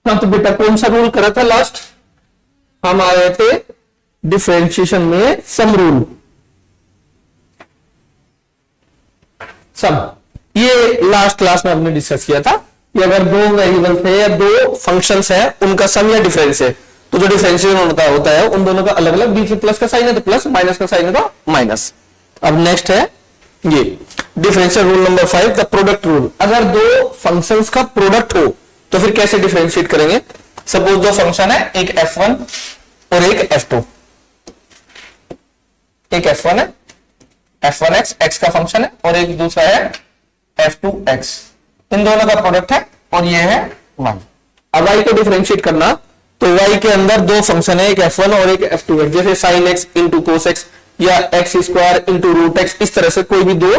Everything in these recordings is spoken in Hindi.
हाँ तो बेटा कौन सा रूल करा था लास्ट? हम आए थे डिफरेंशिएशन में सम रूल, सम। ये लास्ट क्लास में हमने डिस्कस किया था कि अगर दो वेरिएबल्स है या दो फंक्शंस है, उनका सम या डिफरेंस है, तो जो डिफरेंशिएशन होता है उन दोनों का अलग अलग, बीच में प्लस का साइन है तो प्लस, माइनस का साइन है तो माइनस। अब नेक्स्ट है ये differential rule number 5, the product rule. अगर दो फंक्शंस का प्रोडक्ट हो तो फिर कैसे डिफरेंशिएट करेंगे? सपोज दो फंक्शन है, एक f1 और एक f2। एक f1 है, f1x x का फंक्शन है, और एक दूसरा है f2x। इन दोनों का प्रोडक्ट है और ये है y। अब y को डिफरेंशिएट करना तो y के अंदर दो फंक्शन है, एक f1 और एक f2x, जैसे sin x into cos x या x square into root x. इस तरह से कोई भी दो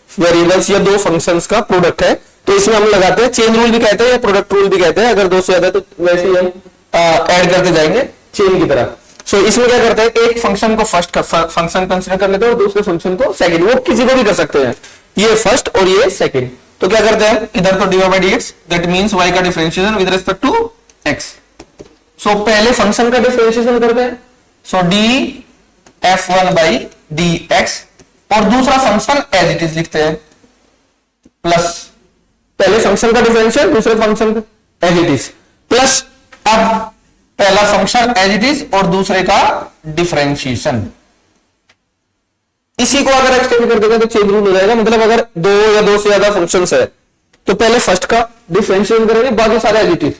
वेरिएबल्स या दो फंक्शंस का प्रोडक्ट है तो इसमें हम लगाते हैं चेन रूल भी कहते हैं या प्रोडक्ट रूल भी कहते हैं। अगर दो से ज्यादा तो वैसे ही हम ऐड करते जाएंगे चेन की तरह। सो इसमें क्या करते हैं, एक फंक्शन को फर्स्ट फंक्शन कंसीडर कर लेते हैं और दूसरे फंक्शन को सेकंड। वो किसी को भी कर सकते हैं, ये फर्स्ट और ये सेकंड। तो क्या करते हैं, इधर तो dy by dx, that means y का differentiation with respect to x। So पहले फंक्शन का डिफरेंशिएशन करते हैं, सो df1 by dx, और दूसरा फंक्शन एज इट इज लिखते हैं प्लस, पहले फंक्शन का डिफरेंशियल दूसरे फंक्शन का एज इट इज प्लस। अब पहला फंक्शन एज इट इज और दूसरे का डिफरेंशिएशन। इसी को अगर एक्सटेंड कर देगा तो चेंज रूल हो जाएगा। मतलब अगर दो या दो से ज्यादा फंक्शंस है तो पहले फर्स्ट का डिफरेंशिएशन करेंगे, बाकी सारे एज इट इज,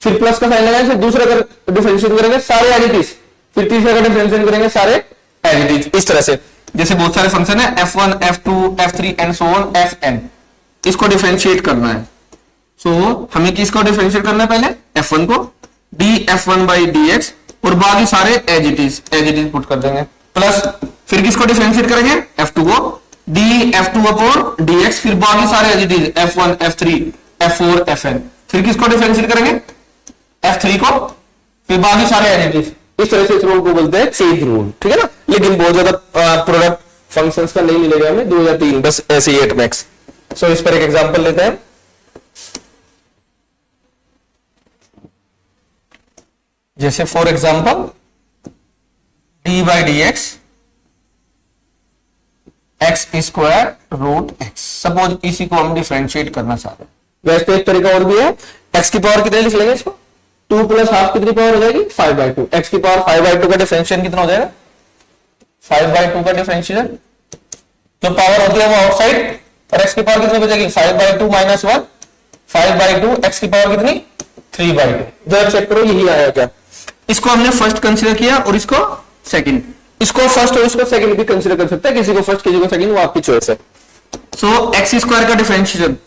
फिर प्लस का साइन लगाएंगे, फिर दूसरे का डिफरेंशिएशन करेंगे, सारे एज इट इज, फिर तीसरे का डिफरेंशिएशन करेंगे, सारे एज इट इज। इस तरह से जैसे बहुत सारे फंक्शन है f1 f2 f3 and so on fn, इसको डिफरेंशिएट करना है। सो हमें किसको डिफरेंशिएट करना है, पहले f1 को df1 by dx, और बाकी सारे एज इट इज पुट कर देंगे, प्लस फिर किसको डिफरेंशिएट करेंगे, f2 को df2 अपॉन dx, फिर बाकी सारे as it is f1 f3 f4 fn, फिर किसको डिफरेंशिएट करेंगे, f3 को, फिर बाकी सारे एज इट इज। इस तरह से इस रूल को बोलते हैं चेन रूल, ठीक है ना। लेकिन बहुत ज्यादा प्रोडक्ट फंक्शंस का नहीं मिलेगा हमें, 2 या 3 बस ऐसे ही 8 मैक्स। सो इस पर एक एग्जांपल लेते हैं। जैसे for example d by D x x square root x. Suppose इसी को हम डिफरेंशिएट करना चाहते हैं। वैसे तो एक तरीका और भी है, एक्स की पावर कितने लिख लेंगे इसको, 2 प्लस हाफ कितनी पावर हो जाएगी, 5/2। एक्स की पावर 5/2 का डिफरेंशिएशन कितना हो जाएगा, 5/2 का डिफरेंशिएशन। जो पावर होती है वो आउटसाइड, और एक्स की पावर कितनी बचेगी, 5/2 माइनस 1, 5/2, एक्स की पावर कितनी, 3/2। जरा चेक करो यही आया क्या। इसको हमने फर्स्ट कंसीडर किया और इसको सेकंड, इसको फर्स्ट और इसको सेकंड भी कंसीडर कर सकते हैं, किसी को फर्स्ट किसी को सेकंड, वो आपकी चॉइस है। सो एक्स स्क्वायर का differentiation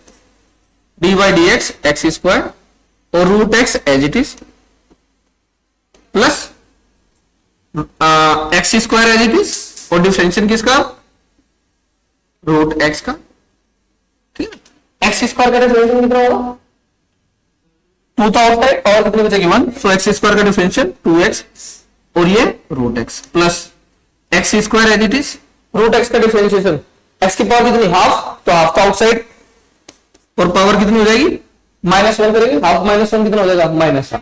D by D x x square और root X as it is, plus x square as it is, और डिफरेंशिएशन किसका, रूट एक्स का, ठीक है। एक्स स्क्वायर का डिफरेंशिएशन कितना होगा, 2 था आउटसाइड, और कितनी बचेगी 1। सो एक्स स्क्वायर का डिफरेंशियल 2x और ये root x, plus x square as it is, root x का डिफरेंशिएशन, एक्स की पावर कितनी, हाफ, तो हाफ था आउटसाइड, और पावर कितनी हो जाएगी, -1 करेंगे, हाफ माइनस 1 कितना हो जाएगा, -1,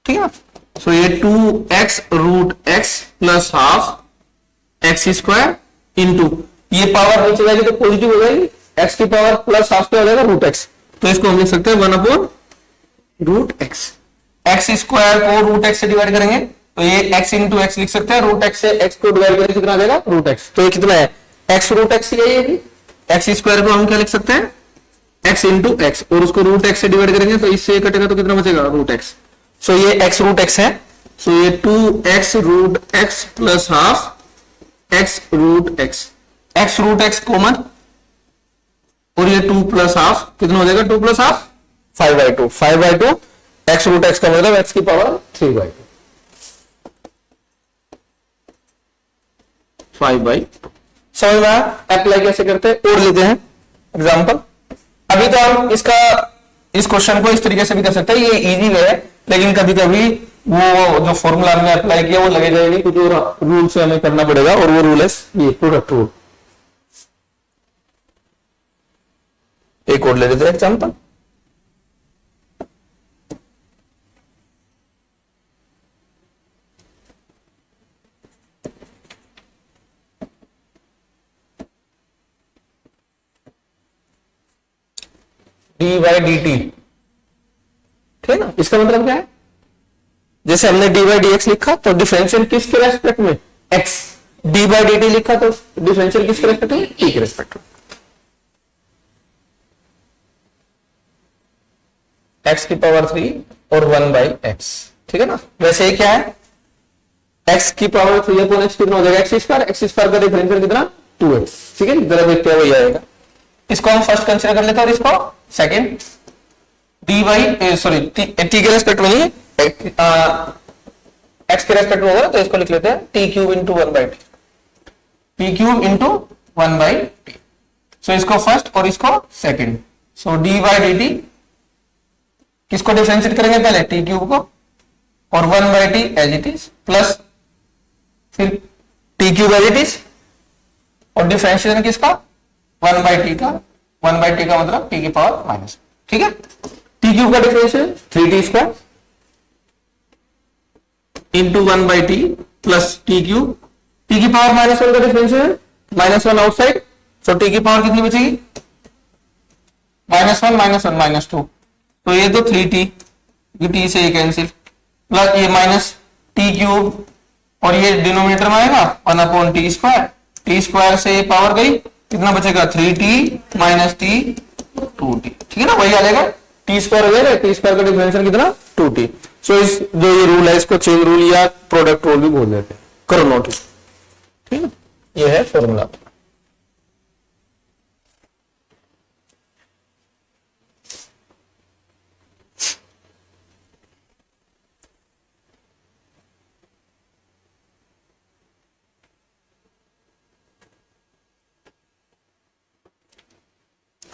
ठीक है। सो ये 2x root x plus half x square into, ये पावर नीचे जाएगी तो पॉजिटिव हो जाएगी, एक्स की पावर प्लस हाफ पे हो जाएगा रूट एक्स, तो इसको हम लिख सकते हैं 1 रूट एक्स। एक्स स्क्वायर को रूट एक्स से डिवाइड करेंगे तो ये x इंटू एक्स लिख सकते हैं, रूट एक्स से x को डिवाइड करेंगे कितना आ जाएगा, रूट एक्स। तो ये कितना है, x रूट एक्स ही है ये। एक्स स्क्वायर को हम क्या लिख सकते हैं, x इंटू एक्स, और उसको रूट एक्स से डिवाइड करेंगे तो इससे कटेगा तो कितना बचेगा, रूट एक्स। सो ये x रूट एक्स है, सो ये 2x root x plus half x root x, x root x common, और ये 2 प्लस हाफ कितना हो जाएगा, 2 plus half 5/2, 5/2 x root x का मतलब एक्स की पावर 3/2, 5/2। समझ में आया, अप्लाई कैसे करते हैं, और लेते हैं एग्जांपल। अभी तो हम इसका इस क्वेश्चन को इस तरीके से भी कर सकते हैं, ये इजी वे है, लेकिन कभी कभी वो जो फॉर्मूला हमने अप्लाई किया वो लगे जाएगी, कुछ रूल से हमें करना पड़ेगा, और वो रूल है ये प्रोडक्ट रूल। एक और ले लेते हैं example. D by D T, ठीक है ना। इसका मतलब क्या है, जैसे हमने डी बाई डी एक्स लिखा तो डिफरेंशियल किसके रेस्पेक्ट में, x. D by D T लिखा तो डिफरेंशियल किसके रेस्पेक्ट में, टी के रेस्पेक्ट में। एक्स की पावर 3 और 1 बाई एक्स, ठीक है ना। वैसे ये क्या है, एक्स की पावर 3 अपॉन एक्स कितना हो जाएगा, एक्स स्क्वायर का डिफरेंशियल कितना 2x, ठीक है। जरा देखते हैं वही आएगा। इसको हम फर्स्ट कंसीडर कर लेते हैं और इसको second. D by sorry T के रेस्पेक्ट में नहीं, एक्स के रेस्पेक्ट में होगा तो इसको लिख लेते हैं T cube into 1 by T, T cube into 1 by T. So इसको फर्स्ट और इसको second. So D by D T किसको डिफरेंशिएट करेंगे पहले, टी क्यूब को, और 1 by T as it is, plus फिर T cube as it is, और डिफरेंशिएशन किसका 1 बाई टी का, 1 बाई टी का मतलब टी की पावर माइनस, ठीक है। टी क्यूब का differential 3t square into 1 by T plus T cube, T की पावर -1 का डिफरेंशियल -1 आउटसाइड, सो टी की पावर कितनी बचेगी, -1 -2, तो ये तो 3t, टी से ये कैंसिल, प्लस ये माइनस टी क्यूब, और ये डिनोमिनेटर में आएगा 1 upon T square, T square से ये पावर गई, कितना बचेगा 3t माइनस टी 2t, ठीक है ना। वही आ जाएगा टी स्क्वायर हो जाएगा, टी स्क्वायर का डिफरेंशियल कितना 2t। सो इस जो ये रूल है इसको चेन रूल या प्रोडक्ट रूल भी बोल देते हैं, करो नोट, ठीक है। ये है फॉर्मूला।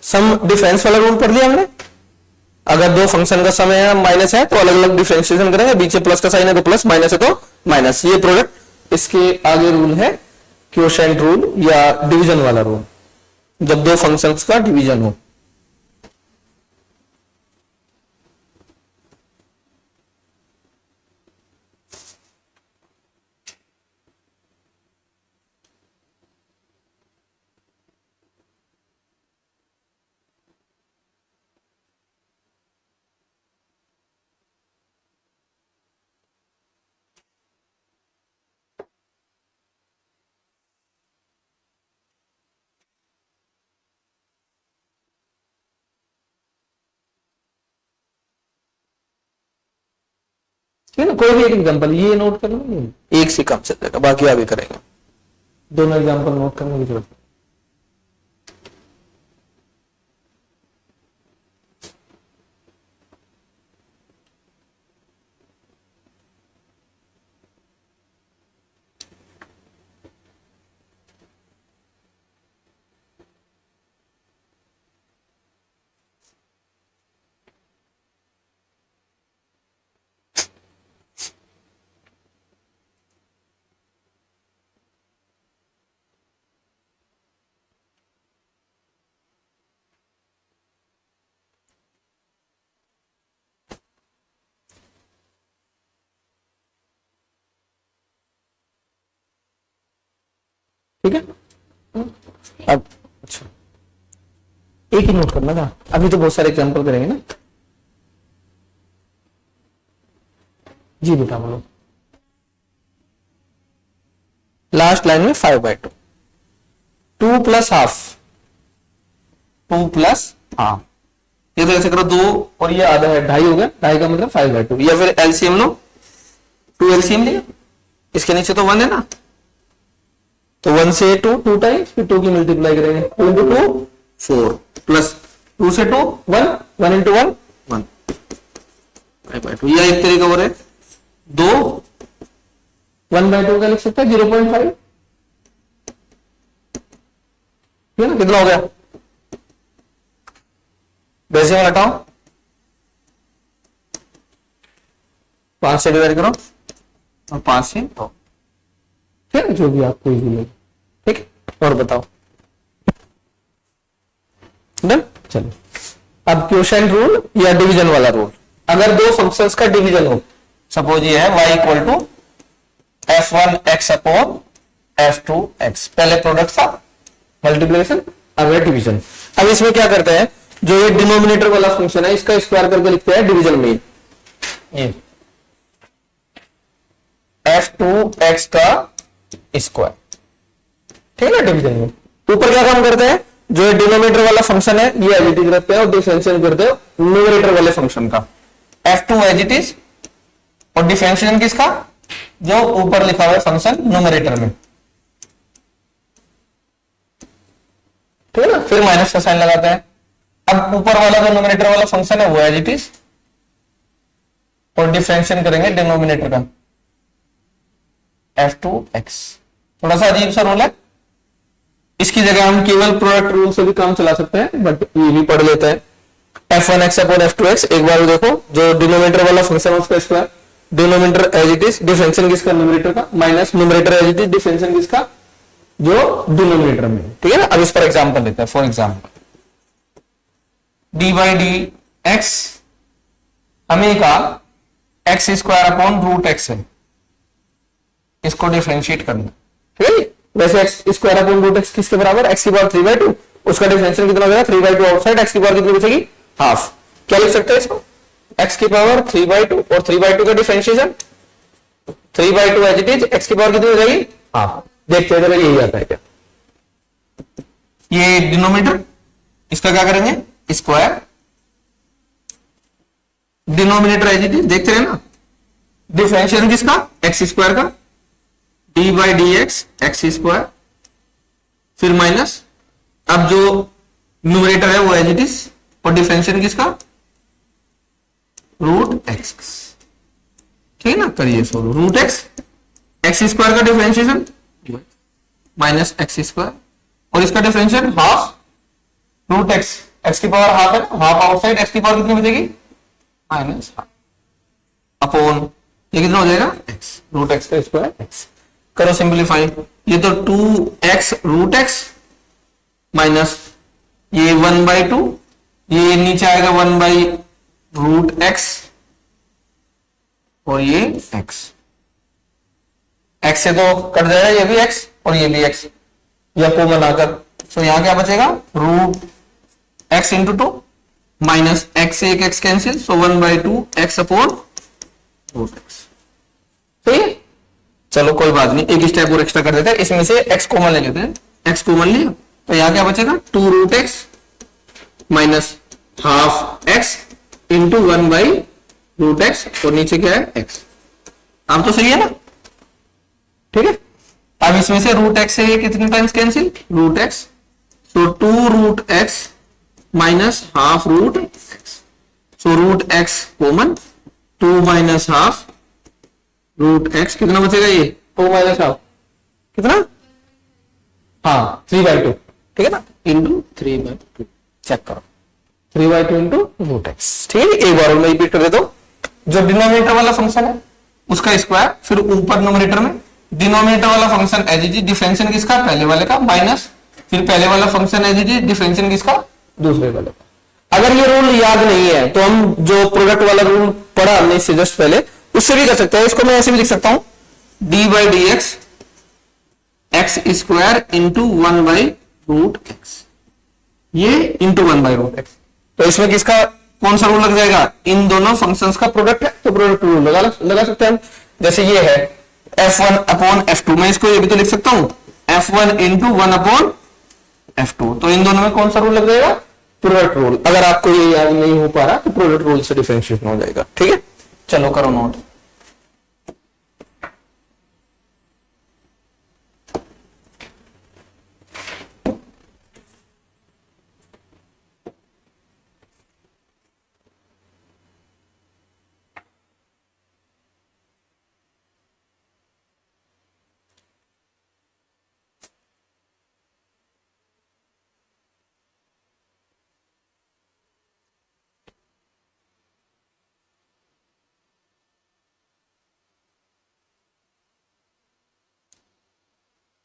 सम डिफरेंस वाला रूल पढ़ लिया हमने। अगर दो फंक्शन का सम है माइनस है तो अलग अलग डिफरेंशिएशन करेंगे, बीच में प्लस का साइन है तो प्लस, माइनस है तो माइनस, ये प्रोडक्ट। इसके आगे रूल है क्वोशिएंट रूल या डिवीजन वाला रूल, जब दो फंक्शंस का डिवीजन हो। ठीक है, कोई भी एक एग्जांपल ये नोट कर लो, एक से काम चल जाएगा, बाकी आगे करेंगे। दोनों एग्जांपल नोट करने की जरूरत है। ठीक है, अब अच्छा एक ही नोट करना था, अभी तो बहुत सारे एग्जांपल करेंगे ना। जी बेटा बोलो। लास्ट लाइन में 5/2, 2 प्लस हाफ, 2 प्लस हाफ, ये तो ऐसे करो 2 और ये आधा है, 2.5 हो गया, 2.5 का मतलब 5/2, या फिर एलसीएम लो, 2 एलसीएम लिया, इसके नीचे तो 1 है ना, तो 1 से 2 टाइम्स, फिर 2 की मल्टीप्लाई करेंगे, 2 into 2 4, प्लस 2 से 2 1, 1 into 1 1, 5/2। यह एक तरीका और है, 2 1/2 का लिख सकता है 0.5, ठीक है ना। कितना हो गया, डेसिमल हटाओ, 5 से डिवाइड करो और 5 से 2, ठीक है, जो भी आपको इजी लगे, ठीक है। और बताओ, डन। चलो अब क्वोशिएंट रूल या डिवीजन वाला रूल, अगर दो फंक्शंस का डिवीजन हो, सपोज ये है y equal to f1x upon f2x, पहले प्रोडक्ट था मल्टीप्लिकेशन, अब है डिवीजन। अब इसमें क्या करते हैं, जो ये डिनोमिनेटर वाला फंक्शन है इसका स्क्वायर करके लिखते हैं डिवीजन में, ये f2x का स्क्वायर, ठीक है ना, डिवीजन में। ऊपर क्या काम करते हैं, जो ये डिनोमिनेटर वाला फंक्शन है ये एज इट इज रखते हैं और डिफरेंशिएट करते हैं न्यूमरेटर वाले फंक्शन का, f2 एज इट इज, और डिफरेंशिएशन किसका, जो ऊपर लिखा हुआ है फंक्शन न्यूमरेटर में, ठीक है ना। फिर माइनस का साइन लगाता है। अब ऊपर वाला जो न्यूमरेटर वाला फंक्शन है वो एज इट इज, और डिफरेंशिएट करेंगे डिनोमिनेटर का f2x। थोड़ा सा अजीब सा रूल है, इसकी जगह हम केवल प्रोडक्ट रूल से भी काम चला सकते हैं, बट ये भी पढ़ लेते हैं। f1x अपॉन f2x, एक बार देखो जो डिनोमिनेटर वाला फंक्शन है उसका square, denominator as it is, differentiation किसका, न्यूमरेटर का, minus numerator as it is, differentiation किसका, जो डिनोमिनेटर में, ठीक है ना। अब इस पर एग्जांपल लेते हैं। For example d by D x, हमें कहा x square upon root x है, इसको डिफरेंशिएट करना, ठीक है। वैसे x square upon root x किसके बराबर, एक्स की पावर 3/2, उसका डिफरेंशिएशन कितना हो जाएगा, 3/2 आउटसाइड, एक्स की पावर कितनी बचेगी, हाफ। क्या लिख सकते हैं इसको, एक्स की पावर 3/2 और 3/2 का differentiation 3/2 as it is, x की पावर कितनी हो जाएगी, हाफ। देखते हैं यही आता है क्या, ये डिनोमिनेटर, इसका क्या करेंगे, square, denominator as it is, देखते हैं ना, डिफरेंशिएशन किसका, एक्स स्क्वायर का, d by D x x square, फिर माइनस, अब जो न्यूमरेटर है वो एज इट इज, और डिफरेंशिएशन किसका, रूट एक्स, ठीक है ना। करिए solve, root x, x square का डिफरेंशिएशन माइनस एक्स स्क्वायर, और इसका differentiation half root x, x की पावर हाफ है, हाफ आउटसाइड, एक्स की पावर कितनी बचेगी, माइनस हाफ, अपॉन ये कितना हो जाएगा, एक्स, रूट एक्स का स्क्वायर एक्स। करो सिंप्लीफाई, ये तो 2x रूट एक्स माइनस ये 1/2, ये नीचे आएगा 1/रूट एक्स, और ये x, x से तो कट जाएगा ये भी x और ये भी x, या कॉमन आकर, तो यहां क्या बचेगा, root x into 2 minus x से एक x cancel, so 1/2 x upon root x, सही है। चलो कोई बात नहीं, एक स्टेप और एक्स्ट्रा कर देते हैं, इसमें से x कॉमन ले लेते हैं, x कॉमन लिया तो यहां क्या बचेगा, 2 root x minus half x into 1/रूट एक्स, और नीचे क्या है x। आप तो सही है ना, ठीक है। अब इसमें से रूट एक्स से ये कितने times cancel, root x, so 2 root x minus half root x, so root x common, 2 minus half root x, कितना बचेगा ये, 2 माइनस हाफ कितना, हाँ 3/2, ठीक है ना, इंटू 3/2, चेक करो 3/2 इंटू रूट एक्स, ठीक है। एक बार मैं रिपीट कर देता हूं, जो डिनोमिनेटर वाला फंक्शन है उसका स्क्वायर, फिर ऊपर न्यूमरेटर में डिनोमिनेटर वाला function as it is, differentiation किसका, पहले वाले का, माइनस फिर पहले वाला function as it is, differentiation किसका, दूसरे वाले का। अगर ये रूल याद नहीं है तो हम जो प्रोडक्ट वाला रूल पढ़ा हमने इससे जस्ट पहले, उससे भी कर सकते हैं। इसको मैं ऐसे भी लिख सकता हूं, D by D x x square into 1/रूट एक्स, ये इंटू 1/रूट एक्स। तो इसमें किसका कौन सा रूल लग जाएगा, इन दोनों फंक्शंस का प्रोडक्ट है तो प्रोडक्ट रूल लगा सकते हैं हम। जैसे ये है f1 अपॉन f2, मैं इसको ये भी तो लिख सकता हूं, f1 इंटू 1 अपॉन f2, तो इन दोनों में कौन सा रूल लग जाएगा, प्रोडक्ट रूल। अगर आपको ये याद नहीं हो पा रहा तो प्रोडक्ट रूल से डिफरेंशिएशन हो जाएगा, ठीक है। चलो करो नोट।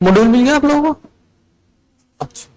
मॉड्यूल मिल गया आप लोगों को, अच्छा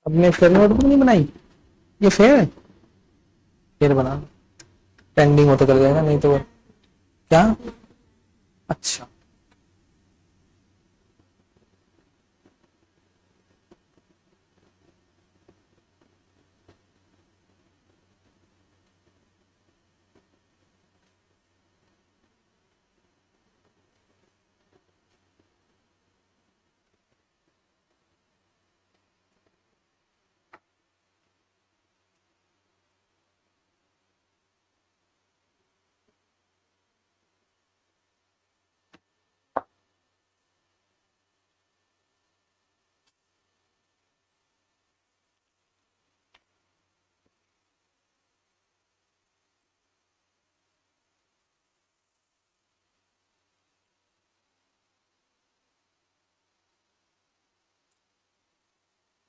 अपने फेयर नोटबुक नहीं बनाई, ये फेयर है, फेयर बना, पेंडिंग होता कर जाएगा नहीं तो क्या। अच्छा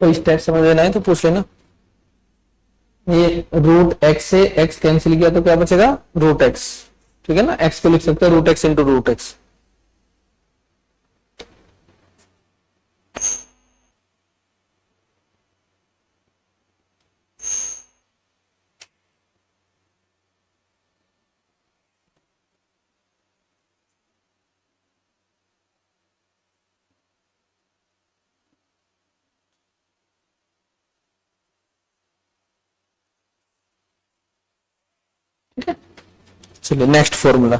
कोई स्टेप समझ लेना है तो पूछ लेना। ये रूट एक्स से एक्स कैंसिल किया तो क्या बचेगा, रूट एक्स। ठीक है ना, एक्स को लिख सकते हैं root x into root x. चलिए नेक्स्ट फॉर्मूला।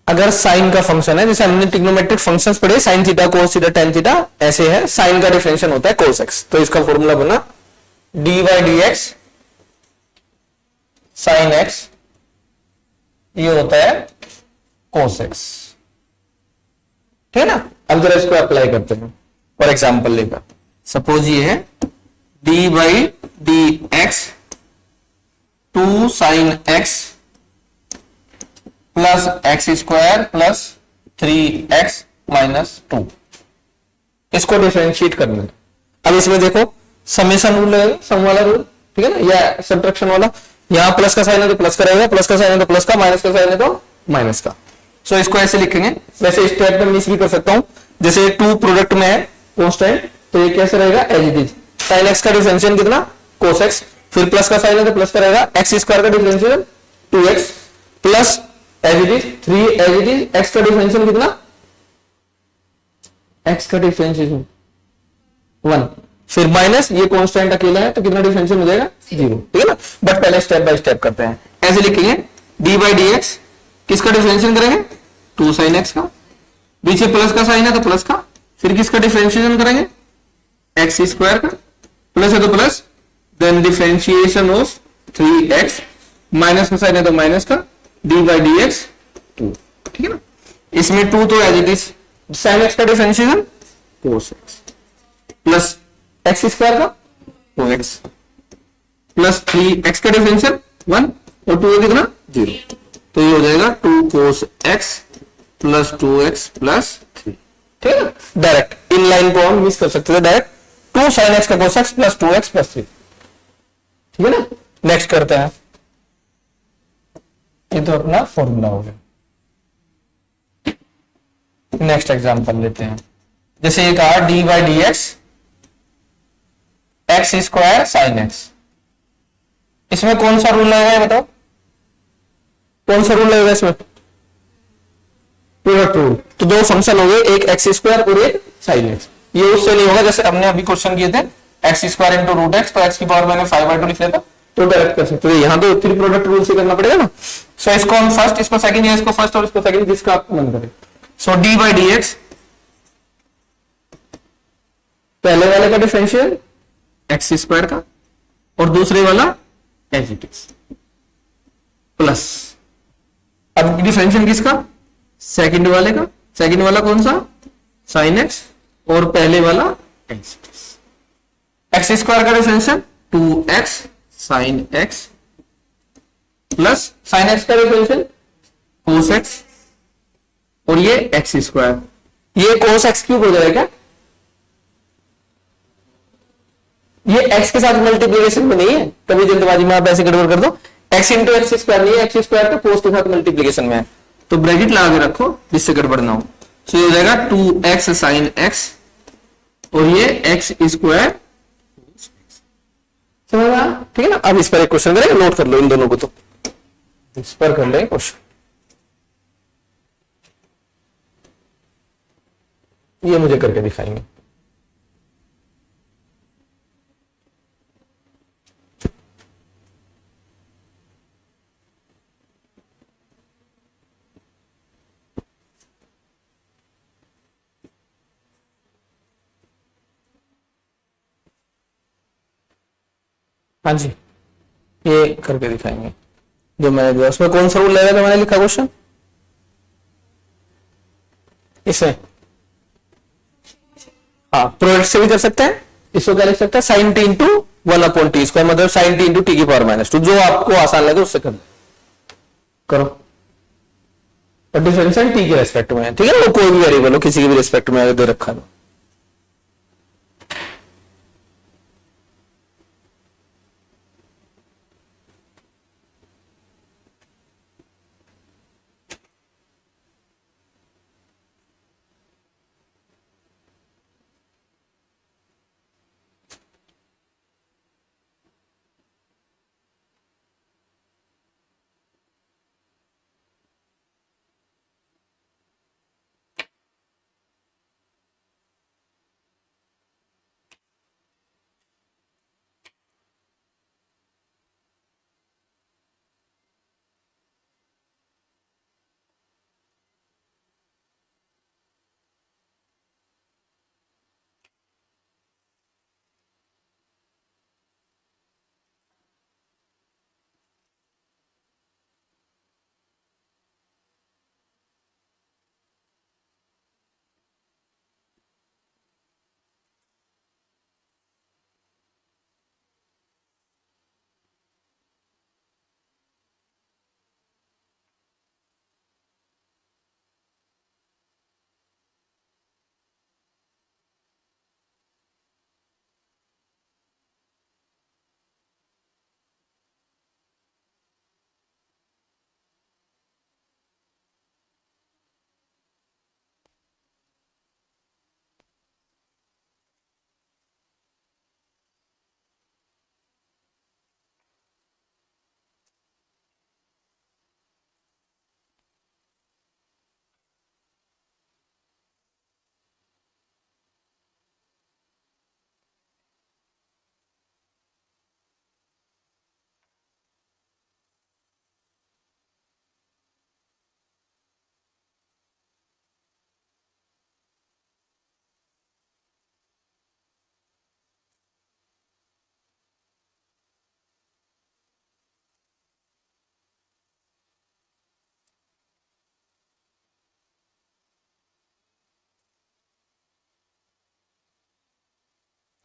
अगर साइन का फंक्शन है, जैसे हमने ट्रिग्नोमेट्रिक फंक्शंस पढ़े, sine theta cos theta tan theta, ऐसे है साइन का डिफरेंशियल होता है कोस एक्स, तो इसका फॉर्मूला बना D by D x sine x, ये होता है कोस एक्स। ठीक है ना। अब जरा इसको अप्लाई करते हैं फॉर एग्जाम्पल लेकर। सपोज ये है d by D x two sine x plus x square plus 3x minus 2, इसको डिफरेंशिएट करना है। अब इसमें देखो समेशन रूल लगेगा, सम वाला रूल, ठीक है ना, या सब्ट्रैक्शन वाला। यहां प्लस का साइन है तो प्लस का रहेगा, प्लस का साइन है तो प्लस का, माइनस का साइन है तो माइनस का। सो इसको ऐसे लिखेंगे। वैसे स्टेप में मिस भी कर सकता हूं, जैसे 2 प्रोडक्ट में है कांस्टेंट, तो ये कैसे रहेगा as it is. Sine x का डिफरेंशियल कितना, कोस एक्स, फिर प्लस का साइन है तो प्लस का रहेगा, एक्स स्क्वायर का differential 2x plus as it is 3 as it is, x का डिफरेंशियल कितना, एक्स का डिफरेंशियल 1, फिर माइनस ये कांस्टेंट अकेला है तो कितना डिफरेंशियल हो जाएगा 0। ठीक है ना। बट पहले स्टेप बाय स्टेप करते हैं। ऐसे लिखेंगे डी बाई डी एक्स, किसका डिफरेंशियल करेंगे 2 साइन एक्स का, पीछे प्लस का साइन है तो प्लस का, फिर किसका डिफरेंशिएशन करेंगे एक्स स्क्वायर का, प्लस है तो plus, then differentiation of 3x, minus का साइन है तो माइनस का, डी बाई डी एक्स 2। ठीक है ना। इसमें 2 तो as it is, sine x का differentiation cos x plus x square का 2x प्लस 3x का डिफरेंशियल 1 और 2 कितना 0, तो ये हो जाएगा 2 कोस x प्लस 2x प्लस 3। ठीक है ना। डायरेक्ट इन लाइन को हम मिस कर सकते थे, डायरेक्ट 2 साइन एक्स का cos x plus 2x plus 3। ठीक है ना। नेक्स्ट करते हैं, ये तो अपना फॉर्मूला हो गया। नेक्स्ट एग्जांपल लेते हैं। जैसे ये कहा D by D x x square sine x, इसमें कौन सा रूल लगेगा ये बताओ, कौन सा रूल लगेगा इसमें, प्रोडक्ट रूल। तो 2 फंक्शन हो गए, एक एक्स स्क्वायर और एक साइन एक्स। ये उससे नहीं होगा जैसे हमने अभी क्वेश्चन किए थे x square into root x, तो एक्स की पावर मैंने 5/2 लिख लिया था, तो डायरेक्ट कर सकते हैं। यहां तो 3 प्रोडक्ट रूल से करना पड़ेगा ना। सो इसको हम फर्स्ट, इसको सेकंड, या इसको फर्स्ट और इसको सेकंड, जिसका आप मन करे। सो डी बाई डी एक्स, पहले वाले का डिफरेंशियल एक्स स्क्वायर का और दूसरे वाला एज इट इज प्लस, अब डिफरेंशियल किसका, सेकंड वाले का। सेकंड वाला कौन सा, साइन एक्स, और पहले वाला as it is. X square का differential 2x sine x plus sine x का डिफरेंशियल कोस एक्स, और ये एक्स स्क्वायर, ये कोस एक्स क्यूब हो जाएगा। ये एक्स के साथ मल्टीप्लीकेशन में नहीं है, कभी जल्दबाजी में आप ऐसे गड़बड़ कर दो, एक्स इंटू एक्स स्क्वायर नहीं है, एक्स स्क्वायर तो कोस के साथ मल्टीप्लीकेशन में है, तो ब्रैकेट लगा के रखो जिससे गड़बड़ ना हो। सो ये हो जाएगा 2x साइन एक्स और ये एक्स स्क्वायर, समझ में आया? ठीक है ना। अब इस पर एक क्वेश्चन करेंगे, नोट कर लो इन दोनों को, तो इस पर कर ले क्वेश्चन। ये मुझे करके दिखाएंगे। हाँ जी, ये करके दिखाएंगे जो मैंने दिया। उसमें कौन सा रूल लगेगा जो मैंने लिखा क्वेश्चन? इसे हाँ, प्रोडक्ट से भी कर सकते हैं। इसको क्या लिख सकते हैं? साइन टी इंटू 1/t², मतलब साइन टी इंटू टी की पावर -2, जो आपको आसान लगे उससे कर करो। और डिफरेंशियल टी के रेस्पेक्ट में है, ठीक है। वो कोई भी वेरिएबल हो, किसी के भी रेस्पेक्ट में अगर दे रखा है।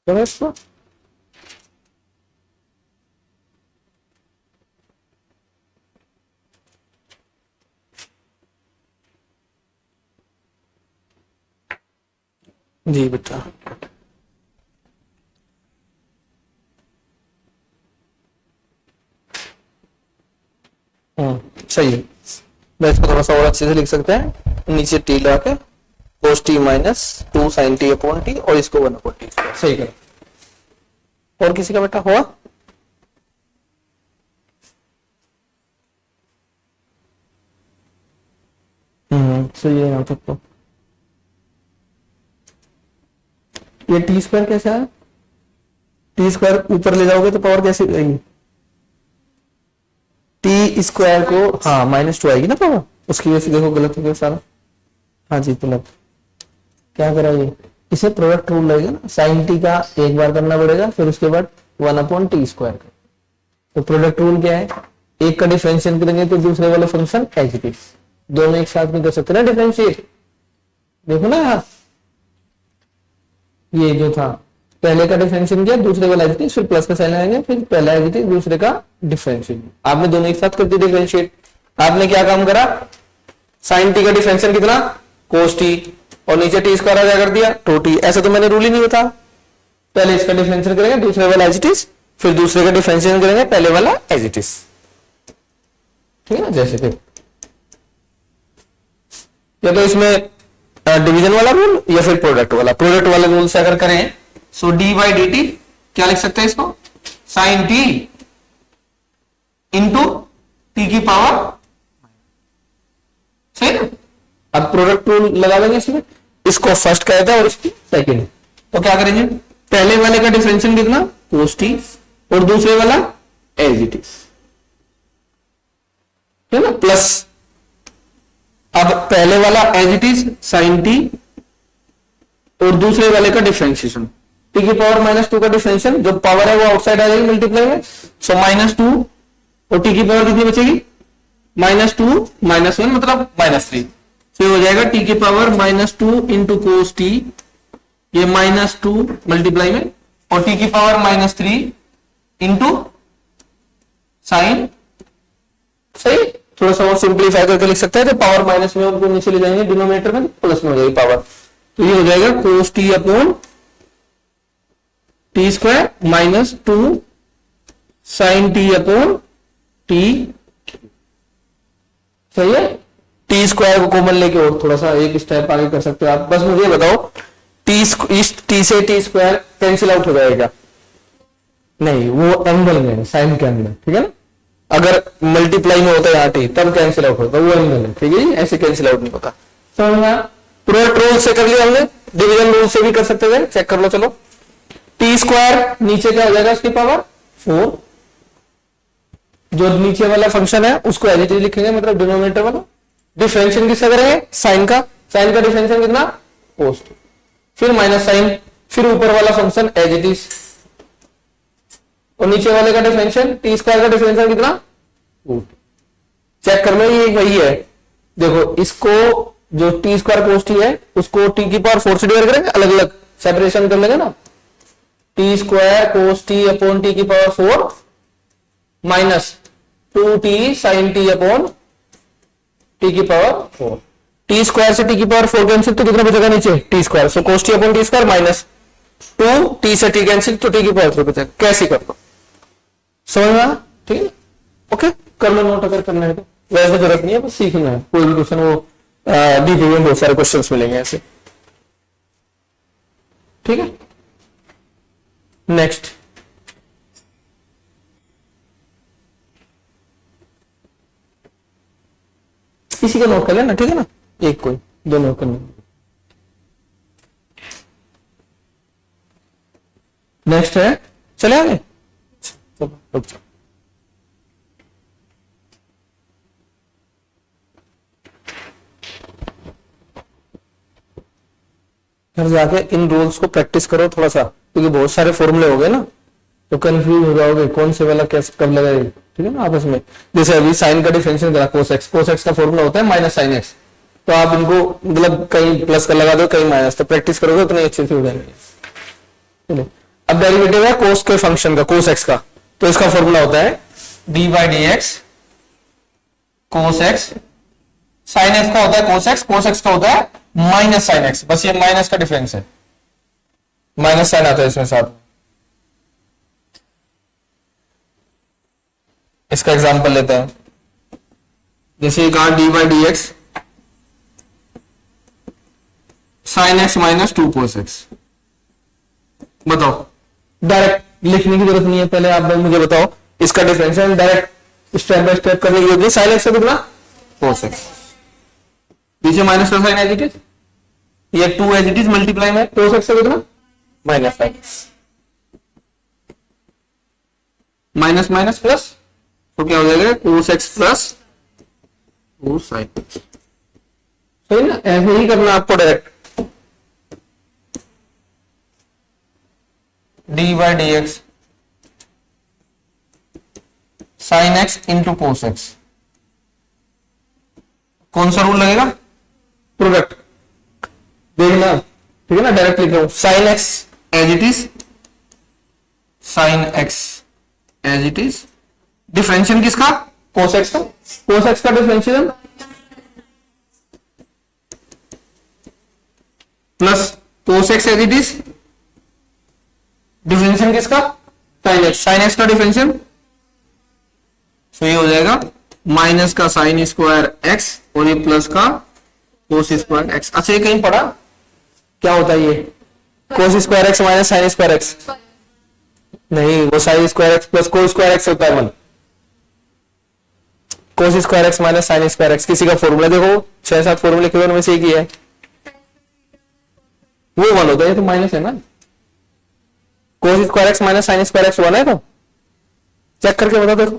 करो इसको। जी बेटा, सही है। मैं इसको थोड़ा सा और अच्छे से लिख सकते हैं, नीचे टी ला के cos t -2 sin t upon T, और इसको 1/t²। सही करो। और किसी का बेटा हुआ? सही है। यहाँ तक तो ये t² कैसे है? t² ऊपर ले जाओगे तो पावर कैसे आएगी? t² को हाँ -2 आएगी ना पावर, उसकी वजह से देखो गलत हो गया सारा। हाँ जी, गलत। क्या करा ये? इसे प्रोडक्ट रूल लगेगा ना, साइन टी का एक बार करना पड़ेगा, फिर उसके बाद 1/t² का। तो प्रोडक्ट रूल क्या है? एक का डिफरेंशिएट करेंगे तो दूसरे वाला फंक्शन एज इट इज, दोनों एक साथ नहीं कर सकते ना डिफरेंशिएट। देखो ना यहाँ, ये जो था पहले का डिफरेंशिएट किया, दूसरे वाला एज इट इज, फिर प्लस का साइन लगाएंगे, फिर पहला एज इट इज, दूसरे का डिफरेंशिएट। आपने दोनों एक साथ कर दिए डिफरेंशिएट। आपने क्या काम करा? साइन टी का डिफरेंशिएट कितना? cos t, और नीचे t² आ क्या कर दिया? 2t। ऐसा तो मैंने रूल ही नहीं बता। पहले इसका डिफरेंशिएट करेंगे, दूसरे वाला एज इट इज, फिर दूसरे का डिफरेंशिएट करेंगे, पहले वाला एज इट इज। ठीक है ना, जैसे कि या तो इसमें डिवीजन वाला रूल या फिर प्रोडक्ट वाला? प्रोडक्ट वाला रूल से अगर करें सो डी बाई डी टी क्या लिख सकते हैं इसको, साइन टी इंटू टी की पावर, सही ना। अब प्रोडक्ट रूल लगा देंगे इसमें, इसको फर्स्ट कहते हैं और इसको सेकंड। तो क्या करेंगे, पहले वाले का डिफरेंशियल कितना, कोस टी, और दूसरे वाला एज इट इज, है ना, प्लस अब पहले वाला as it is sine t और दूसरे वाले का डिफरेंशिएशन, टी की पावर -2 का डिफरेंशियल, जो पावर है वो आउटसाइड आ जाएगी मल्टीप्लाई में, सो -2 और टी की पावर कितनी बचेगी, -2 -1 मतलब -3, फिर हो जाएगा टी की पावर -2 इंटू कोस टी, ये -2 मल्टीप्लाई में, और टी की पावर -3 इंटू साइन, सही। थोड़ा सा और सिंप्लीफाई करके लिख सकते हैं, तो पावर माइनस में उनको नीचे ले जाएंगे डिनोमिनेटर में, प्लस में हो जाएगी पावर, तो ये हो जाएगा cos T upon T square -2 sine T upon T, सही है। टी स्क्वायर को कॉमन लेके और थोड़ा सा एक स्टेप आगे कर सकते हो आप। बस मुझे बताओ इस टी से टी स्क्वायर कैंसिल आउट हो जाएगा, नहीं वो एंगल में, साइन के अंदर, ठीक है ना। अगर मल्टीप्लाई में होता है यहाँ टी तब कैंसिल आउट होता है, वो एंगल है, ठीक है, ऐसे कैंसिल आउट नहीं होता। समझ में आया? प्रोडक्ट रूल से कर लिया हमने, डिवीजन रूल से भी कर सकते थे, चेक कर लो। चलो टी स्क्वायर नीचे क्या हो जाएगा, उसकी पावर 4, जो नीचे वाला फंक्शन है उसको एज इट इज लिखेंगे, मतलब डिनोमिनेटर वाला। डिफरेंशियल किसका करेंगे, साइन का, साइन का डिफरेंशियल कितना, कोस टी, फिर माइनस साइन, फिर ऊपर वाला फंक्शन एज इट इज, और नीचे वाले का डिफरेंशियल टी स्क्वायर का डिफरेंशियल कितना, चेक कर लो, ये वही है। देखो इसको जो टी स्क्वायर कोस टी है उसको टी की पावर 4 से डिवाइड करेंगे, अलग अलग सेपरेशन कर लेंगे ना, T square cos T upon T की power 4 minus 2t sine T upon T की पावर 4, टी स्क्वायर से टी की पावर 4 कैंसिल तो कितना बचेगा नीचे, T square, so cos T upon T square minus 2t से टी कैंसिल तो टी की पावर 3 बचेगा। कैसे कर लो, समझ में आया? ठीक है, ओके कर लो नोट अगर करना है तो, वैसे जरूरत नहीं है, बस सीखना है। कोई भी क्वेश्चन वो डीपी में बहुत सारे क्वेश्चंस मिलेंगे ऐसे, ठीक है। नेक्स्ट इसी का नोट कर लेना, ठीक है ना, एक कोई दो नोट करना। नेक्स्ट है, चले आगे, घर जाके इन रूल्स को प्रैक्टिस करो थोड़ा सा, क्योंकि बहुत सारे फॉर्मूले हो गए ना, तो कंफ्यूज हो जाओगे कौन से वाला कैसे कब लगाएगी, ठीक है ना आपस में। जैसे अभी साइन का डिफरेंशियल करा कोस एक्स का फॉर्मूला होता है माइनस साइन एक्स, तो आप इनको मतलब कहीं प्लस का लगा दो कहीं माइनस, तो प्रैक्टिस करोगे उतने अच्छे से हो जाएंगे। अब डेरिवेटिव है कोस के फंक्शन का, कोस एक्स का, तो इसका फॉर्मूला होता है d by D x cos x, sine x का होता है कोस एक्स का होता है माइनस साइन एक्स, बस ये माइनस का डिफरेंस है, माइनस साइन आता है इसमें साथ। इसका एग्जांपल लेते हैं, जैसे कहा D by D x sine x minus 2 cos x. बताओ, डायरेक्ट लिखने की जरूरत नहीं है, पहले आप मुझे बताओ इसका differential, direct step by step करने की जरूरत नहीं। साइन एक्स से कितना, कोस एक्स, पीछे माइनस का साइन एज इट इज, ये 2 एज इट इज मल्टीप्लाई में कोस एक्स से कितना, minus sine, minus minus plus, तो क्या हो जाएगा cos x plus cos sine, सही ना। ऐसे ही करना आपको direct, d by D x sine x into cos x, कौन सा रूल लगेगा, प्रोडक्ट, देखना, ठीक है ना। डायरेक्ट लिख रहा हूं sine x as it is, sine x as it is, differential किसका, कोस एक्स का, कोस एक्स का differential plus cos x as it is, differential किसका, साइन एक्स, साइन एक्स का डिफरेंशियल, तो ये हो जाएगा माइनस का साइन स्क्वायर एक्स और ये प्लस का कोस स्क्वायर एक्स। अच्छा ये कहीं पढ़ा क्या होता है ये? कोस square x minus sine square x. नहीं, वो साइन स्क्वायर एक्स प्लस कोस स्क्वायर एक्स होता है वन। कोस square x minus sine square x किसी का फॉर्मूला देखो, 6-7 फॉर्मूले के उनमें से एक ही है, वो वन होता है। ये तो माइनस है ना। कोस square x minus sine square x one है, तो चेक करके बता देखो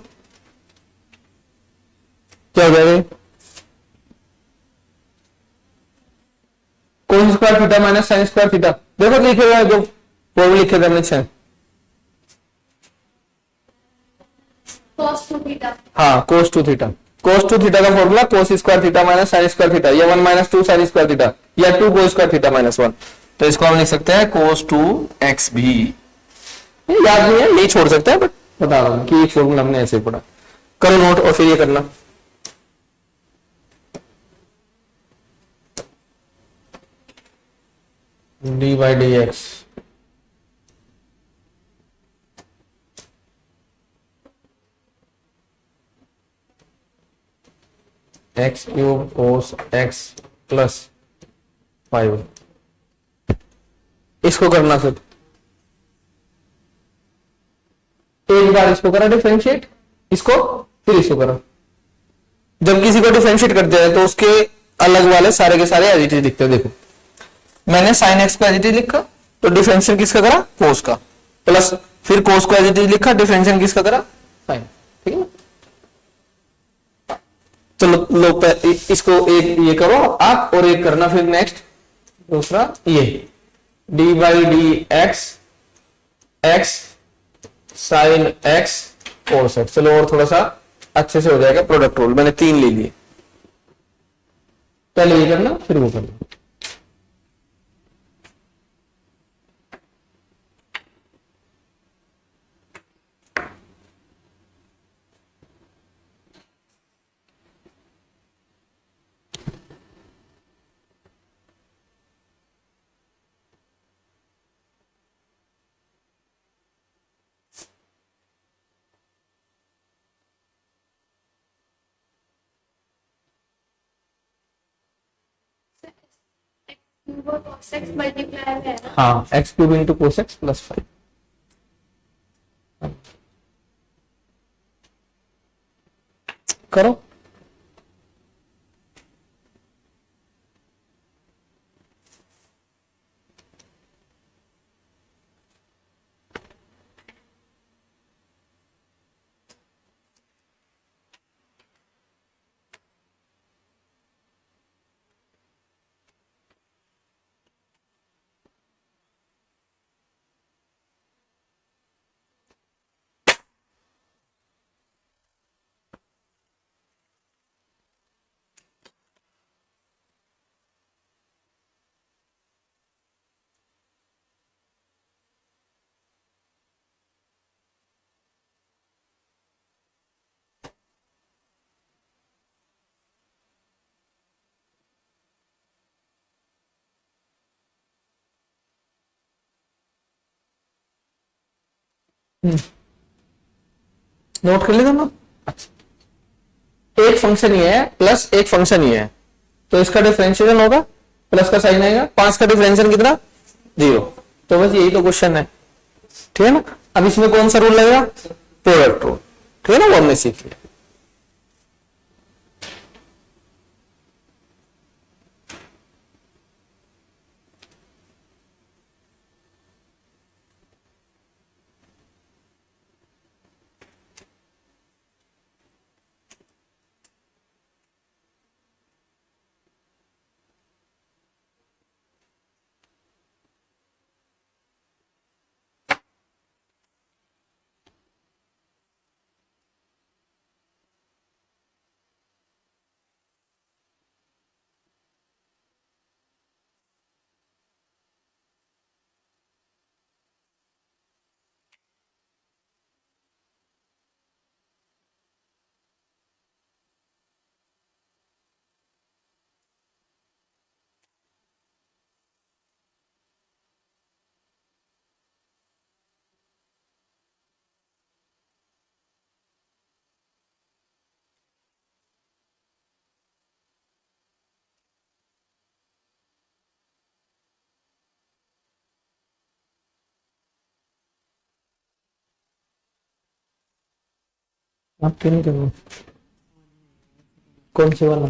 क्या हो जाएगा। कोस square theta minus sine square theta, देखो लिखे हुए जो फॉर्मूले लिखे थे हमने 6। हाँ cos two theta, cos two theta का formula cos square theta minus sine square theta, या 1 माइनस 2 साइन स्क्वायर थीटा, या 2 कोस स्क्वायर थीटा माइनस 1। तो इसको हम लिख सकते हैं कोस टू एक्स भी। याद नहीं है नहीं छोड़ सकते हैं, बट बता रहा हूं कि एक फॉर्मूला हमने ऐसे पढ़ा। करो नोट और फिर ये करना। D by D x x cube cos x plus 5, इसको करना फिर एक बार इसको करा डिफरेंशिएट, इसको फिर इसको करा। जब किसी को डिफरेंशिएट करते हैं तो उसके अलग वाले सारे के सारे एडिटिव दिखते हैं। देखो मैंने साइन एक्स को एडिटिव लिखा, तो डिफरेंशिएशन किसका करा? कोस का, प्लस फिर कोस को एडिटिव लिखा, डिफरेंशिएशन किसका करा? साइन। ठीक है, चलो लो इसको एक ये करो आप, और एक करना फिर नेक्स्ट दूसरा ये D by D x x sine x cos x. चलो और थोड़ा सा अच्छे से हो जाएगा प्रोडक्ट रूल। मैंने 3 ले लिए, पहले ये करना फिर वो करना। हाँ x cube into cos x plus 5। करो नोट कर लेते ना। अच्छा एक फंक्शन ये है प्लस एक फंक्शन ये है, तो इसका डिफरेंशिएशन होगा, प्लस का साइन आएगा, 5 का डिफरेंशिएशन कितना? 0। तो बस यही तो क्वेश्चन है। ठीक है ना। अब इसमें कौन सा रूल लगेगा? Product rule. ठीक है ना, वो हमने सीख लिया। आप क्यों नहीं करो? कौन से वाला?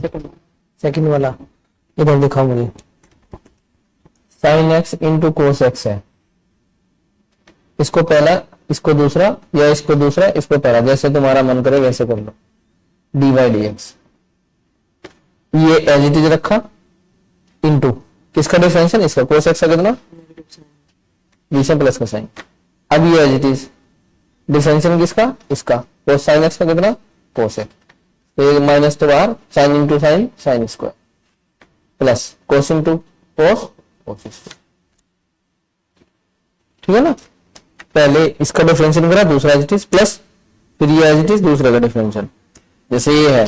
सेकंड वाला इधर दिखाओ मुझे। Sign x into cos x है, इसको पहला, इसको दूसरा, या इसको दूसरा इसको पहला, जैसे तुम्हारा मन करे वैसे कर लो। डी बाई डी एक्स, ये एज इट इज रखा, इंटू किसका डिफरेंशियल, इसका कोस एक्स का कितना, बीच में प्लस का साइन। अब ये एज इट इज डिफरेंशियल किसका, इसका, कोस साइन एक्स का कितना, कोस एक्स, तो ये माइनस तो बाहर, sine into sine, sine square, plus cos into cos, cos square. ठीक है ना, पहले इसका डिफरेंशियल करा, दूसरा एज इट इज, प्लस फिर ये एज इट इज दूसरे का डिफरेंशियल। जैसे ये है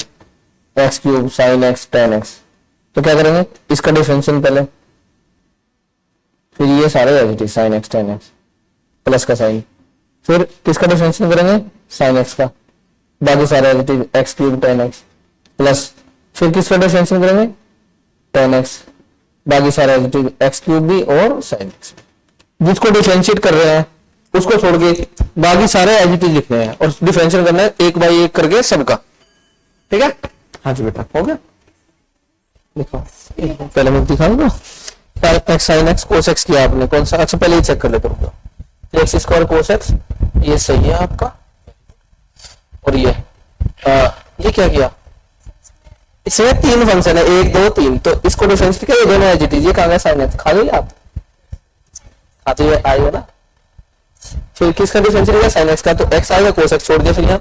x cube sine x tan x, तो क्या करेंगे, इसका डिफरेंशियल पहले, फिर ये सारे as it is sine x tan x plus का साइन, फिर किसका डिफरेंशियल करेंगे, साइन एक्स का, बाकी सारे as it is x cube tan x plus, फिर किसका डिफरेंशियल करेंगे, टेन एक्स, बाकी सारे as it is x cube भी और साइन एक्स। जिसको डिफरेंशिएट कर रहे हैं उसको छोड़ के बाकी सारे एज इट इज लिखने हैं और डिफरेंशियल करना है एक बाई एक करके सबका। ठीक है, हाँ जी बेटा, हो गया, देखो पहले मैं दिखाऊंगा। X sine x cos x किया आपने, कौन सा, अच्छा पहले ही चेक कर लेते हो, एक्स स्क्वायर कोस एक्स, ये सही है आपका, और ये क्या किया, इसमें तीन फंक्शन है, एक दो तीन, तो इसको डिफरेंशिएट किया, ये दोनों एज इट इज, ये कहाँ गया साइन एक्स, खा गई आप, खाते हुए आएगा ना, फिर किसका डिफरेंशियल किया, साइन एक्स का, तो एक्स आएगा, कोस एक्स छोड़ दिया, फिर यहाँ,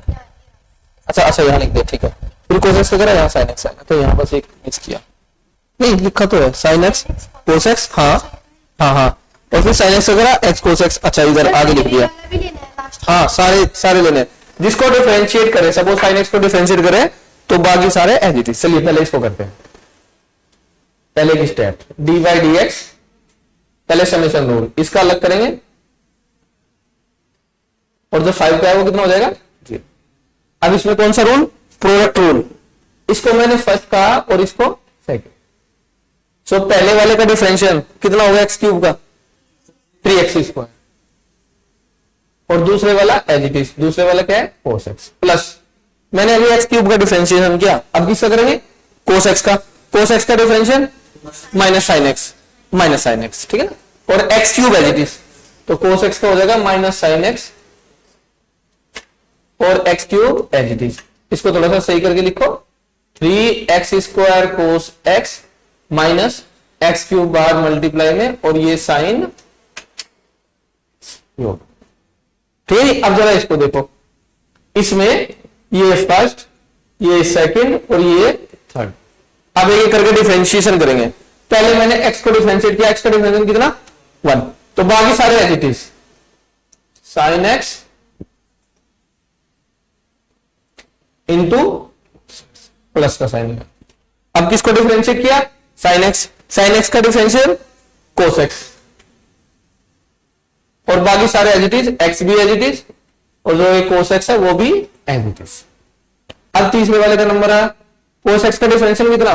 अच्छा यहाँ लिख दिया, ठीक है, फिर कोस एक्स का करा, यहाँ साइन एक्स आएगा, तो यहाँ बस एक मिस किया, नहीं लिखा तो है साइन एक्स कोस एक्स, हाँ, और फिर साइन एक्स वगैरह एक्स कोस एक्स, अच्छा इधर आगे लिख दिया, हाँ सारे लेने, जिसको डिफरेंशिएट करे, सपोज साइन एक्स को डिफरेंशिएट करे तो बाकी सारे एज इट इज। चलिए पहले इसको करते हैं, पहले की step, D by D x, पहले समेशन रूल इसका अलग करेंगे, और जो 5 का है वो कितना हो जाएगा, जी। अब इसमें कौन सा रूल, प्रोडक्ट रूल, इसको मैंने फर्स्ट कहा और इसको सेकंड। सो पहले वाले का डिफरेंशियल कितना होगा, एक्स क्यूब का 3x स्क्वायर, और दूसरे वाला एज इट इज, दूसरे वाला क्या है, कोस एक्स, प्लस मैंने अभी एक्स क्यूब का डिफरेंशिएशन किया, अब किसका करेंगे, कोस एक्स का, कोस एक्स का डिफरेंशियल माइनस साइन एक्स, ठीक है ना, और x cube as it is, तो कोस एक्स का हो जाएगा माइनस साइन एक्स और x cube as it is. इसको थोड़ा सा सही करके लिखो, 3x square cos x minus x cube बाहर मल्टीप्लाई में, और ये साइन, ठीक है। अब जरा इसको देखो, इसमें ये फर्स्ट, ये सेकंड और ये थर्ड, अब एक करके डिफरेंशिएशन करेंगे। पहले मैंने x को डिफरेंशिएट किया, x का डिफरेंशिएशन कितना 1, तो बाकी सारे as it is, sine x into plus का साइन। अब किसको डिफरेंशिएट किया, साइन एक्स का डिफरेंशियल कोस एक्स, और बाकी सारे एज इट इज, एक्स भी एज इट इज और जो एक कोस एक्स है वो भी एज इट इज। अब तीसरे वाले का नंबर है, कोस एक्स का डिफरेंशियल कितना,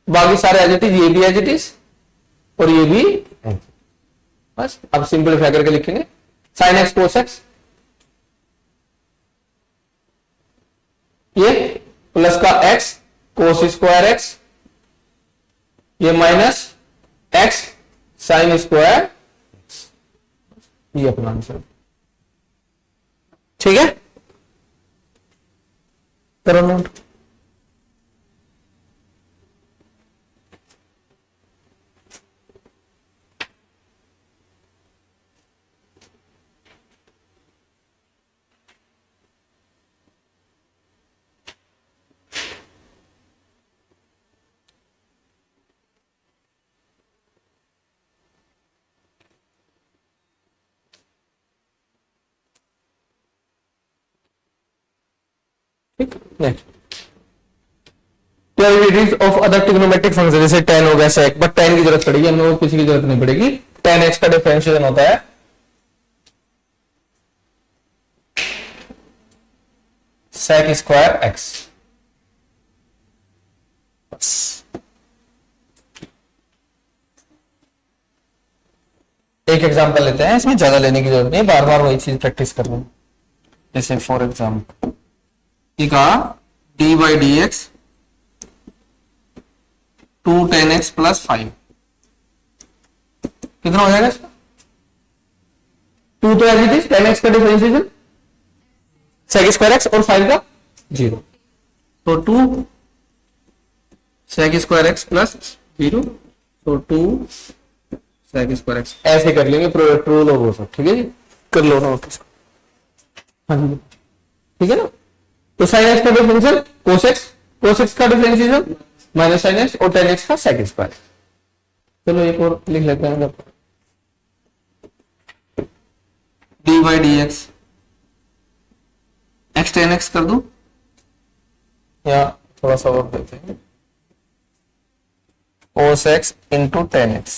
बाकी सारे एज इट इज, ये भी एज इट इज और ये भी, बस अब सिंपलीफाई करके लिखेंगे, साइन एक्स कोस एक्स, ये प्लस का एक्स कोस स्क्वायर एक्स, ये माइनस एक्स साइन स्क्वायर, ये अपना आंसर, ठीक है, करो note. Next, derivatives of other trigonometric function, जैसे tan हो गया sec, बट tan की जरूरत पड़ेगी हमें, और किसी की जरूरत नहीं पड़ेगी। tan x का डिफरेंशिएशन होता है sec स्क्वायर x। एक एग्जांपल लेते हैं, इसमें ज्यादा लेने की जरूरत नहीं, बार बार वही चीज प्रैक्टिस कर रहे हैं। जैसे फॉर एग्जाम्पल ये कहा D by D x 2 10x plus 5 कितना हो जाएगा इसका? 2 तो एज इट इज 10x का डिफरेंशिएशन sec स्क्वायर एक्स और 5 का 0, तो 2 sec स्क्वायर एक्स प्लस 0, तो 2 sec स्क्वायर एक्स ऐसे कर लेंगे प्रोडक्ट रूल और वो सब, ठीक है जी, कर लो नोट इसको। हाँ जी ठीक है ना। तो sin x का डिफरेंशियल cos x का डिफरेंशिएशन माइनस sin x और 10x का sec स्क्वायर। चलो एक और लिख लेते हैं, D by D x x 10x कर दो या थोड़ा सा और देते हैं cos x इंटू 10x।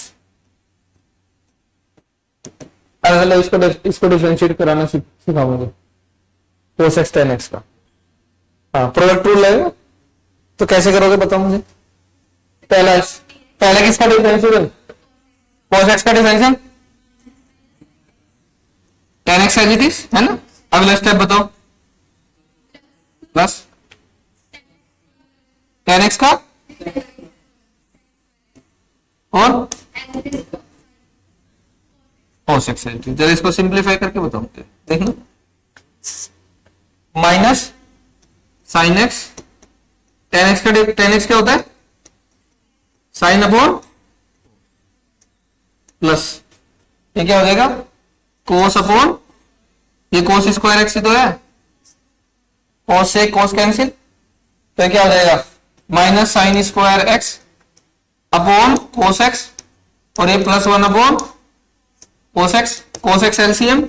अगर इसको डिफरेंशिएट कराना सिखाऊंगे cos x 10x का। हाँ प्रोडक्ट रूल लगेगा, तो कैसे करोगे बताओ मुझे। पहला किसका डिफरेंशिएशन? cos x का differential 10x as it is है ना। अगला स्टेप बताओ, प्लस 10x का और cos x as it is. जरा इसको सिंप्लीफाई करके बताओ मुझे, देखना। माइनस sin x 10x क्या होता है? साइन अपॉन प्लस ये क्या हो जाएगा? कोस अपॉन ये कोस स्क्वायर एक्स ही तो है, कोस से कोस कैंसिल, तो ये क्या हो जाएगा? Minus sine square X upon cos x और ये plus 1 upon cos X LCM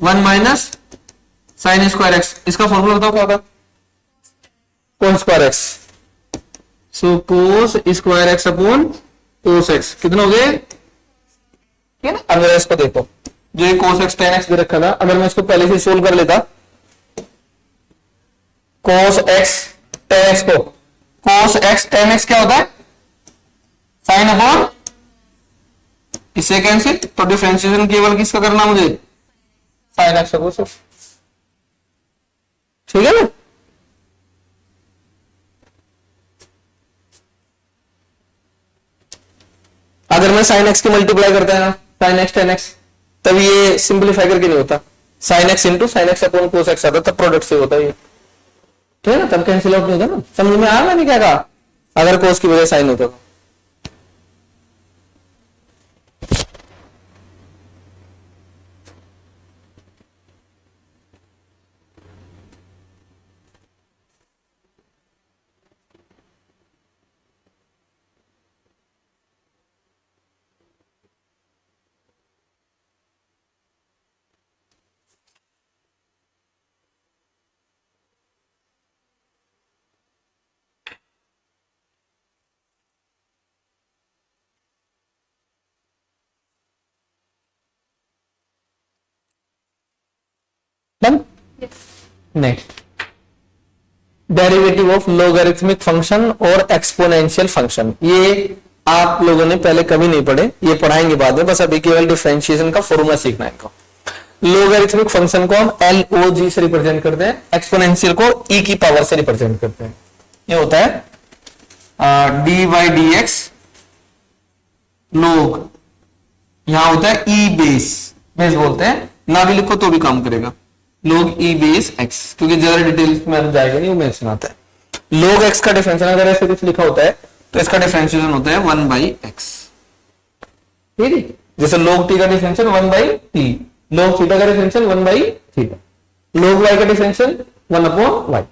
1 minus sine square X. इसका फॉर्मूला बताओ क्या होगा? Cos square X, so cos square X upon cos X कितना हो गए? ठीक है ना। अगर इसको देखो, जो ये cos x 10x दे रखा था, अगर मैं इसको पहले से सोल्व कर लेता, cos x 10x को cos x 10x क्या होता है? साइन अपॉन इससे कैंसिल, तो डिफरेंशिएशन केवल किसका करना मुझे? साइन एक्स को। ठीक है ना। अगर मैं साइन एक्स की मल्टीप्लाई करता है ना, साइन एक्स 10x, तब ये सिंप्लीफाई करके नहीं होता, sign x into sine x upon cos x आता, तब प्रोडक्ट से होता है ये, ठीक है ना, तब कैंसिल आउट नहीं होता ना। समझ में आया मैंने क्या कहा? अगर कोस की वजह साइन होता तो। Next, derivative of logarithmic function और एक्सपोनेंशियल फंक्शन। ये आप लोगों ने पहले कभी नहीं पढ़े, ये पढ़ाएंगे बाद में, बस अभी केवल डिफरेंशिएशन का फॉर्मूला सीखना है इनको। लोगरिथमिक फंक्शन को हम LOG से रिप्रेजेंट करते हैं, एक्सपोनेंशियल को E की पावर से रिप्रेजेंट करते हैं। ये होता है डी बाई डी एक्स लोग, यहां होता है E बेस बोलते हैं, ना भी लिखो तो भी काम करेगा, log E बेस x, क्योंकि ज्यादा डिटेल्स में हम जाएंगे नहीं, वो मेंशन आता है। log x का डिफरेंशियल अगर ऐसे कुछ लिखा होता है तो इसका डिफरेंशिएशन होता है 1 बाई x, ठीक है। जैसे log t का differential 1 by t, log theta का differential 1 by theta, log y का डिफरेंशियल 1 अपॉन y,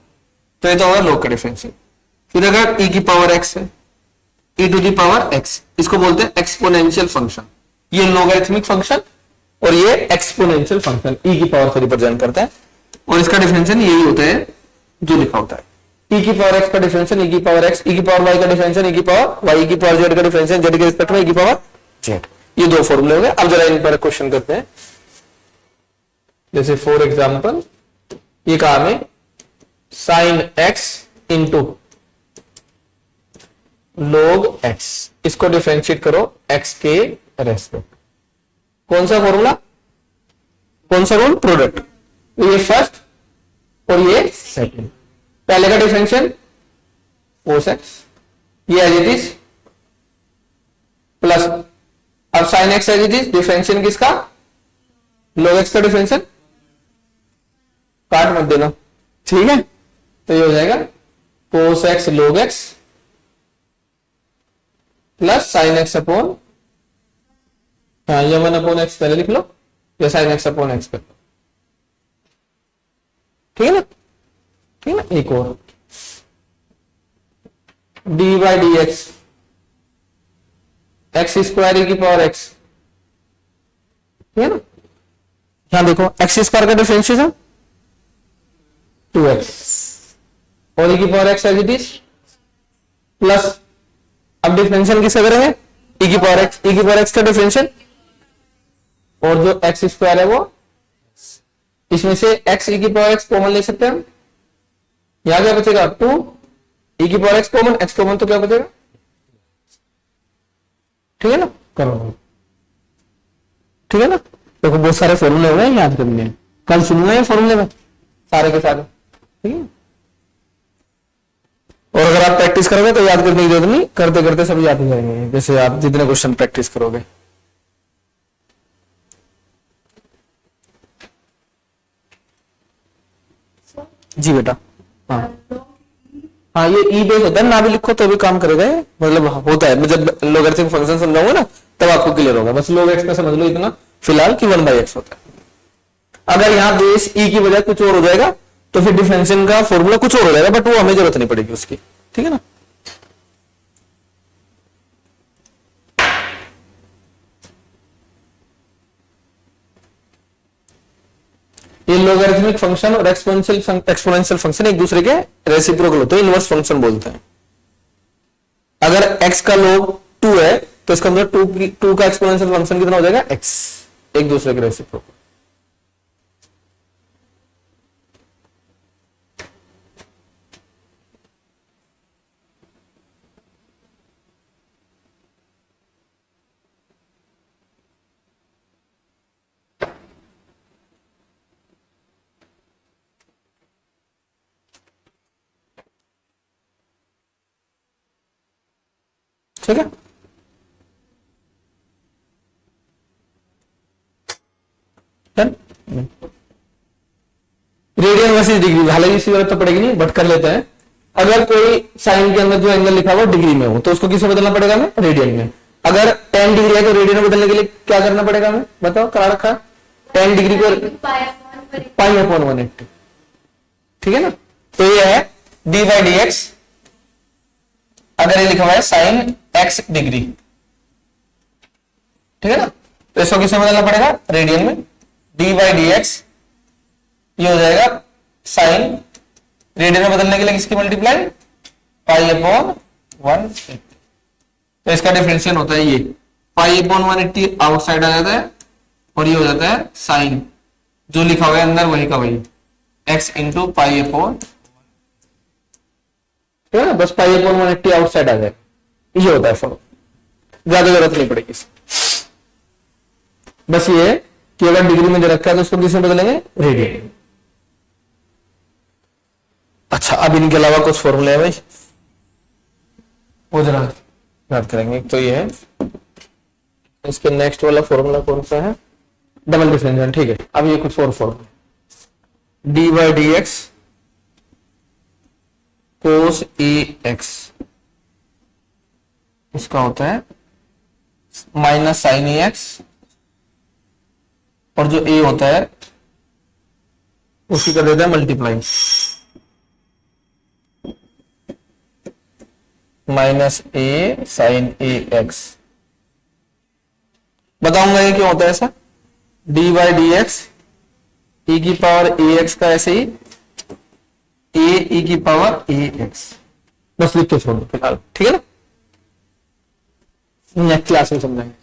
तो ये तो होगा log का डिफरेंशियल। फिर अगर e की पावर x है, e to the power x, इसको बोलते हैं एक्सपोनेंशियल फंक्शन। ये लोगरिथमिक फंक्शन और ये एक्सपोनेंशियल फंक्शन e की पावर से रिप्रेजेंट करता है, और इसका डिफरेंशियल यही होता है जो लिखा होता है, e की पावर x का डिफरेंशियल e की पावर x, e की पावर y का डिफरेंशियल e की पावर y, e की पावर z का डिफरेंशियल z के रिस्पेक्ट में e की पावर z। ये दो फॉर्मूले हो गए। अब जरा इन पर क्वेश्चन करते हैं। जैसे फॉर एग्जांपल ये कहा हमें sine x into log x, इसको डिफरेंशिएट करो x के रेस्पेक्ट। कौन सा फॉर्मूला, कौन सा रूल? प्रोडक्ट। तो ये फर्स्ट और ये सेकंड। पहले का डिफरेंशियल cos x, ये एज इट इज प्लस, अब sin x as it is, differential किसका, log x का डिफरेंशियल, काट मत देना, ठीक है। तो ये हो जाएगा cos x log x plus sin x upon, हाँ ये 1 अपॉन एक्स पहले लिख लो, या sin x अपॉन एक्स कर लो, ठीक है ना, ठीक है ना। एक और D by D x, x square e की पावर एक्स, ठीक है ना। यहां देखो एक्स स्क्वायर का डिफरेंशियल है 2x और e की power x as it is plus, अब डिफरेंशियल किसका करेंगे, e की पावर एक्स, e की पावर एक्स का डिफरेंशियल, और जो एक्स स्क्वायर है वो, इसमें से x e की पावर एक्स कॉमन ले सकते हैं हम, यहां क्या बचेगा 2 e की power x common, x common, तो क्या बचेगा, ठीक है ना, करो, ठीक है ना। देखो बहुत सारे फॉर्मूले हो गए याद करने हैं, कल सुनूंगा ये फॉर्मूले में सारे के सारे, ठीक है। और अगर आप प्रैक्टिस करोगे तो याद करने की जरूरत नहीं, करते करते सब याद हो जाएंगे, जैसे आप जितने क्वेश्चन प्रैक्टिस करोगे। जी बेटा, हाँ हाँ, ये ई बेस होता है, ना भी लिखो तो भी काम करेगा ये, मतलब होता है, जब लोगरिथमिक फंक्शन समझाऊंगा ना तब आपको क्लियर होगा, बस log x का समझ लो इतना फिलहाल कि 1/x होता है। अगर यहाँ बेस ई की बजाय कुछ और हो जाएगा तो फिर डिफरेंशियल का फॉर्मूला कुछ और हो जाएगा, बट वो हमें जरूरत नहीं पड़ेगी उसकी, ठीक है ना। ये लोगरिथमिक फंक्शन और एक्सपोनेंशियल फंक्शन एक दूसरे के रेसिप्रोकल होते हैं, इनवर्स फंक्शन बोलते हैं। अगर x का log 2 है तो इसका मतलब 2 का एक्सपोनेंशियल फंक्शन कितना हो जाएगा x, एक दूसरे के रेसिप्रोकल। ठीक है, रेडियन वर्सेस डिग्री, हालांकि इसकी जरूरत तो पड़ेगी नहीं, बट कर लेते हैं। अगर कोई साइन के अंदर जो एंगल लिखा हुआ डिग्री में हो तो उसको किसमें बदलना पड़ेगा हमें, रेडियन में। अगर 10 डिग्री है तो रेडियन में बदलने के लिए क्या करना पड़ेगा हमें, बताओ, करा रखा है 10 डिग्री को पाई अपॉन 180, ठीक है ना। तो ये है डी बाई डी एक्स, अगर ये लिखा हुआ है साइन x डिग्री, ठीक है ना, तो इसको किसमें बदलना पड़ेगा, रेडियन में। डी बाई डी एक्स ये हो जाएगा साइन, रेडियन में बदलने के लिए किसकी मल्टीप्लाई, पाई अपॉन 180, तो इसका डिफरेंशियल होता है ये पाई अपॉन 180 आउटसाइड आ जाता है, और ये हो जाता है साइन जो लिखा हुआ है अंदर वही का वही x इंटू पाई अपॉन, है ना, बस पाई अपॉन 180 आउटसाइड आ जाए, ये होता है फॉर्म, ज्यादा जरूरत नहीं पड़ेगी। बस ये है कि अगर डिग्री में दे रखा है तो उसको किसमें बदलेंगे, रेडियन। अच्छा, अब इनके अलावा कुछ फॉर्मूले है भाई, वो जरा याद करेंगे। तो ये है, इसके नेक्स्ट वाला फॉर्मूला कौन सा है, डबल डिफरेंशियल, ठीक है। अब ये कुछ और formula, D by D x cos A x, इसका होता है माइनस साइन ए एक्स, और जो ए होता है उसी का देता है मल्टीप्लाई, माइनस ए साइन ए एक्स। बताऊंगा ये क्यों होता है ऐसा, डी बाई डी एक्स ई की पावर ए एक्स का ऐसे ही ए ई की पावर ए एक्स, बस लिख के छोड़ दो फिलहाल, ठीक है ना, नेक्स्ट क्लास में समझाएंगे।